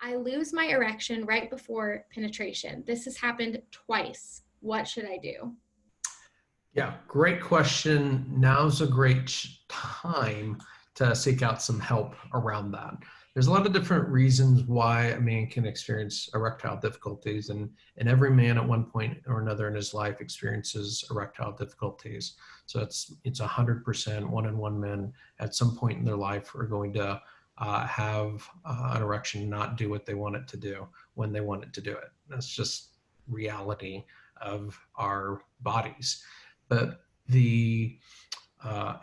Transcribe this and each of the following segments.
I lose my erection right before penetration. This has happened twice. What should I do? Yeah, great question. Now's a great time to seek out some help around that. There's a lot of different reasons why a man can experience erectile difficulties, and every man at one point or another in his life experiences erectile difficulties. So it's 100%, 1 in 1 men at some point in their life are going to have an erection not do what they want it to do when they want it to do it. That's just reality of our bodies. But the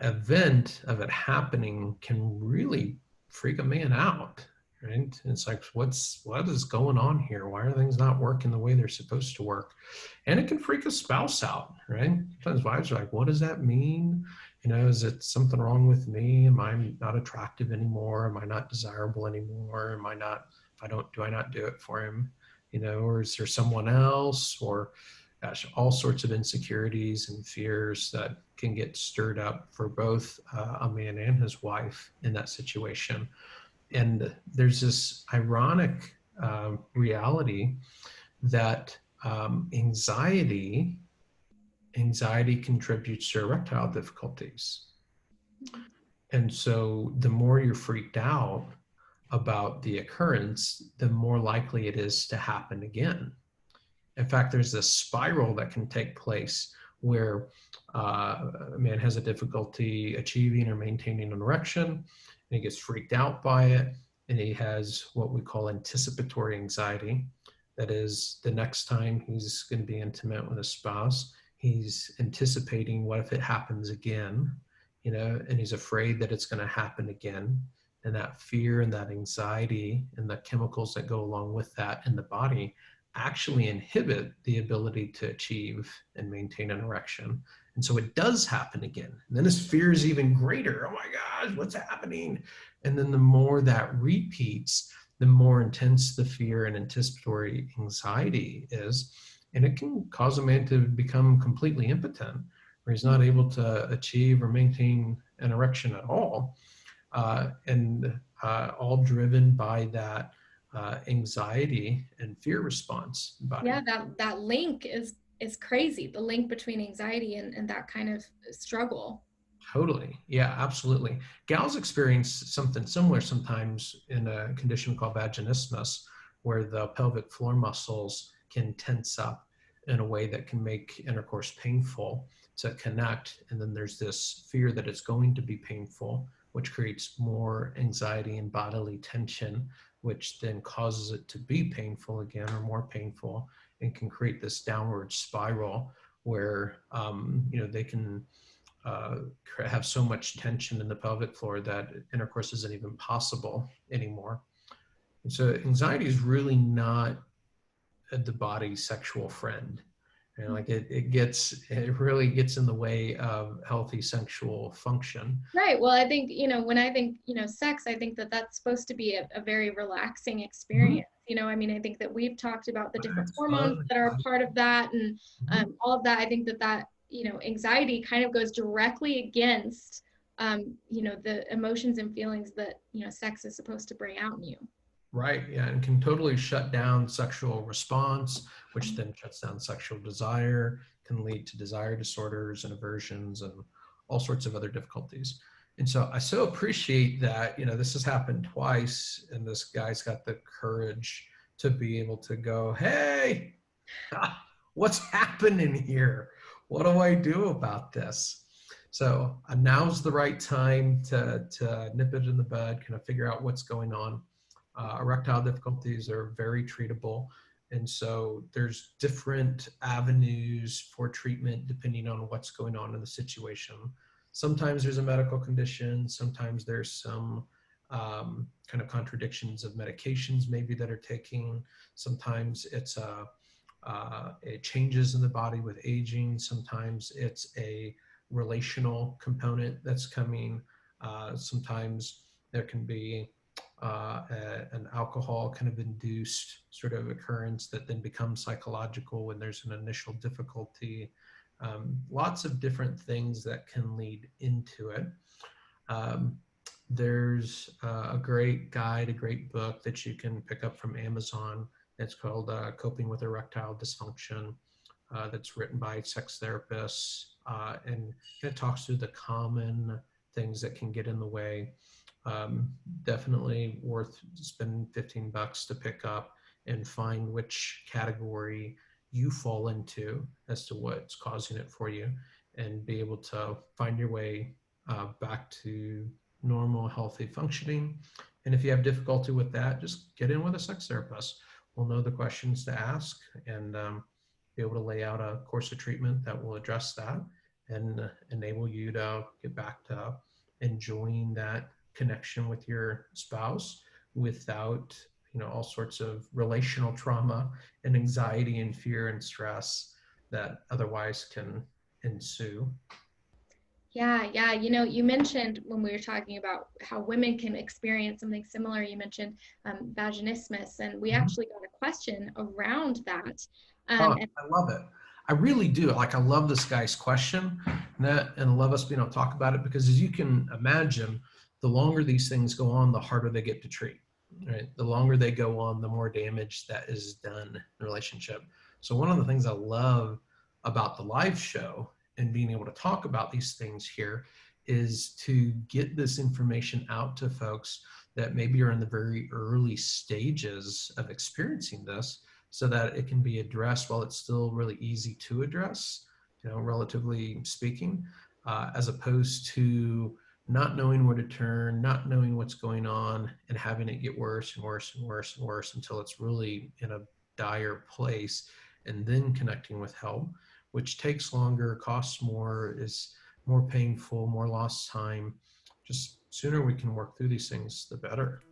event of it happening can really freak a man out, right? It's like, what is going on here? Why are things not working the way they're supposed to work? And it can freak a spouse out, right? Sometimes wives are like, what does that mean? Is it something wrong with me? Am I not attractive anymore? Am I not desirable anymore? Am I not, if I don't, do I not do it for him? Or is there someone else? Or gosh, all sorts of insecurities and fears that can get stirred up for both a man and his wife in that situation. And there's this ironic reality that anxiety contributes to erectile difficulties. And so the more you're freaked out about the occurrence, the more likely it is to happen again. In fact, there's this spiral that can take place where a man has a difficulty achieving or maintaining an erection, and he gets freaked out by it, and he has what we call anticipatory anxiety. That is, the next time he's going to be intimate with a spouse, he's anticipating what if it happens again, and he's afraid that it's going to happen again. And that fear and that anxiety and the chemicals that go along with that in the body actually inhibit the ability to achieve and maintain an erection. And so it does happen again. And then his fear is even greater. Oh my gosh, what's happening? And then the more that repeats, the more intense the fear and anticipatory anxiety is. And it can cause a man to become completely impotent, where he's not able to achieve or maintain an erection at all. And all driven by that anxiety and fear response. Yeah, that link is crazy. The link between anxiety and that kind of struggle. Totally. Yeah, absolutely. Gals experience something similar sometimes in a condition called vaginismus, where the pelvic floor muscles can tense up in a way that can make intercourse painful to connect. And then there's this fear that it's going to be painful, which creates more anxiety and bodily tension, which then causes it to be painful again or more painful, and can create this downward spiral where they can have so much tension in the pelvic floor that intercourse isn't even possible anymore. And so anxiety is really not the body's sexual friend. And like it really gets in the way of healthy sexual function. Right. Well, I think, when I think, sex, I think that that's supposed to be a very relaxing experience. I mean, I think that we've taled about the different hormones that are a part of that, and all of that. I think that anxiety kind of goes directly against, the emotions and feelings that, sex is supposed to bring out in you. Right, yeah, and can totally shut down sexual response, which then shuts down sexual desire, can lead to desire disorders and aversions and all sorts of other difficulties. And so I so appreciate that, this has happened twice, and this guy's got the courage to be able to go, hey, what's happening here? What do I do about this? So now's the right time to nip it in the bud, kind of figure out what's going on. Erectile difficulties are very treatable. And so there's different avenues for treatment depending on what's going on in the situation. Sometimes there's a medical condition. Sometimes there's some kind of contradictions of medications maybe that are taking. Sometimes it's it changes in the body with aging. Sometimes it's a relational component that's coming. Sometimes there can be an alcohol kind of induced sort of occurrence that then becomes psychological when there's an initial difficulty. Lots of different things that can lead into it. There's a great guide, a great book that you can pick up from Amazon. It's called Coping with Erectile Dysfunction. That's written by sex therapists, and it talks through the common things that can get in the way. Definitely worth spending $15 to pick up and find which category you fall into as to what's causing it for you, and be able to find your way back to normal, healthy functioning. And if you have difficulty with that, just get in with a sex therapist. We'll know the questions to ask, and be able to lay out a course of treatment that will address that and enable you to get back to enjoying that connection with your spouse without, all sorts of relational trauma and anxiety and fear and stress that otherwise can ensue. Yeah, yeah. You mentioned when we were talking about how women can experience something similar, you mentioned vaginismus, and we Mhm. actually got a question around that. Oh, And I love it. I really do. Like, I love this guy's question, and love us being able to talk about it, because as you can imagine, the longer these things go on, the harder they get to treat. Right? The longer they go on, the more damage that is done in the relationship. So one of the things I love about the live show and being able to talk about these things here is to get this information out to folks that maybe are in the very early stages of experiencing this, so that it can be addressed while it's still really easy to address, relatively speaking, as opposed to not knowing where to turn, not knowing what's going on, and having it get worse and worse and worse and worse until it's really in a dire place, and then connecting with help, which takes longer, costs more, is more painful, more lost time. Just sooner we can work through these things, the better.